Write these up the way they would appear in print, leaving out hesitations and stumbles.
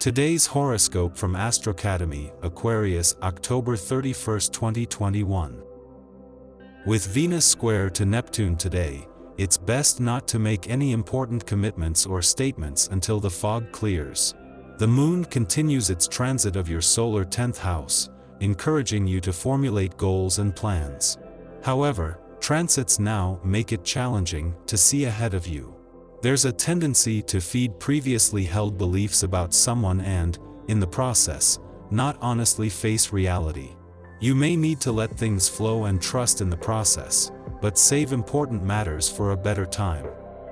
Today's horoscope from Astrocademy, Aquarius, October 31, 2021. With Venus square to Neptune today, it's best not to make any important commitments or statements until the fog clears. The moon continues its transit of your solar 10th house, encouraging you to formulate goals and plans. However, transits now make it challenging to see ahead of you. There's a tendency to feed previously held beliefs about someone and, in the process, not honestly face reality. You may need to let things flow and trust in the process, but save important matters for a better time.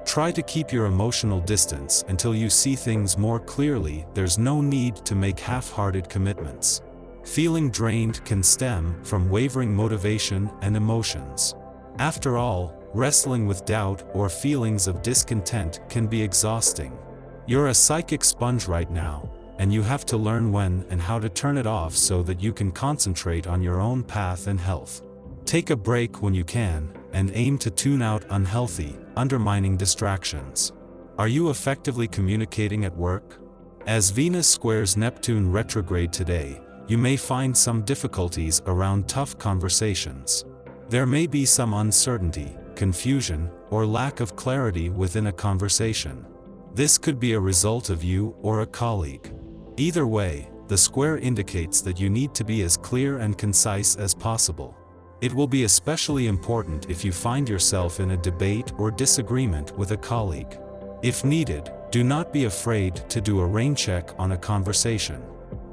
Try to keep your emotional distance until you see things more clearly. There's no need to make half-hearted commitments. Feeling drained can stem from wavering motivation and emotions. After all, wrestling with doubt or feelings of discontent can be exhausting. You're a psychic sponge right now, and you have to learn when and how to turn it off so that you can concentrate on your own path and health. Take a break when you can, and aim to tune out unhealthy, undermining distractions. Are you effectively communicating at work? As Venus squares Neptune retrograde today, you may find some difficulties around tough conversations. There may be some uncertainty, confusion, or lack of clarity within a conversation. This could be a result of you or a colleague. Either way, the square indicates that you need to be as clear and concise as possible. It will be especially important if you find yourself in a debate or disagreement with a colleague. If needed, do not be afraid to do a rain check on a conversation.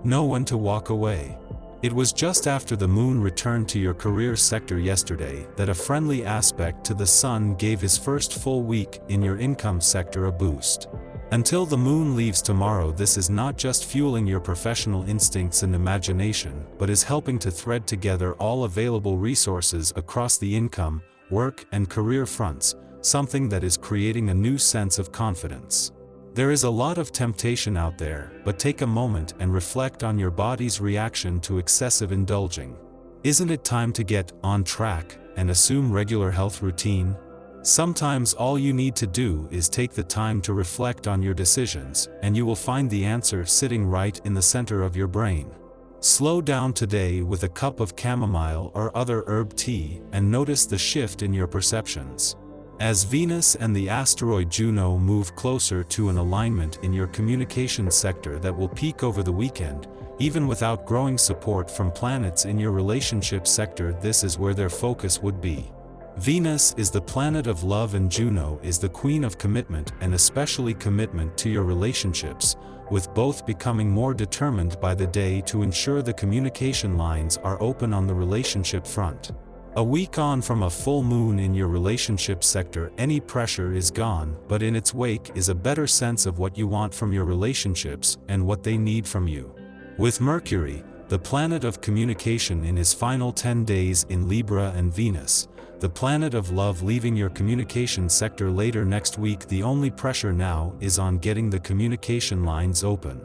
Know when to walk away. It was just after the moon returned to your career sector yesterday that a friendly aspect to the sun gave his first full week in your income sector a boost. Until the moon leaves tomorrow, this is not just fueling your professional instincts and imagination, but is helping to thread together all available resources across the income, work, and career fronts, something that is creating a new sense of confidence. There is a lot of temptation out there, but take a moment and reflect on your body's reaction to excessive indulging. Isn't it time to get on track and assume regular health routine? Sometimes all you need to do is take the time to reflect on your decisions, and you will find the answer sitting right in the center of your brain. Slow down today with a cup of chamomile or other herb tea and notice the shift in your perceptions. As Venus and the asteroid Juno move closer to an alignment in your communication sector that will peak over the weekend, even without growing support from planets in your relationship sector, this is where their focus would be. Venus is the planet of love and Juno is the queen of commitment, and especially commitment to your relationships, with both becoming more determined by the day to ensure the communication lines are open on the relationship front. A week on from a full moon in your relationship sector, any pressure is gone, but in its wake is a better sense of what you want from your relationships and what they need from you. With Mercury, the planet of communication, in his final 10 days in Libra, and Venus, the planet of love, leaving your communication sector later next week, the only pressure now is on getting the communication lines open.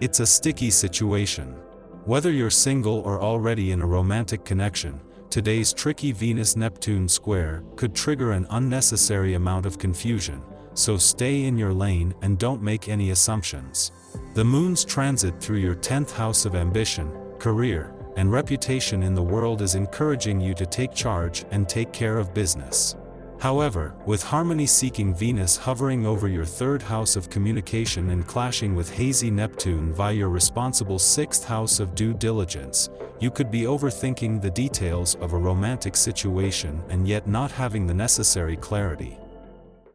It's a sticky situation. Whether you're single or already in a romantic connection, today's tricky Venus-Neptune square could trigger an unnecessary amount of confusion, so stay in your lane and don't make any assumptions. The moon's transit through your 10th house of ambition, career, and reputation in the world is encouraging you to take charge and take care of business. However, with harmony-seeking Venus hovering over your 3rd house of communication and clashing with hazy Neptune via your responsible 6th house of due diligence, you could be overthinking the details of a romantic situation and yet not having the necessary clarity.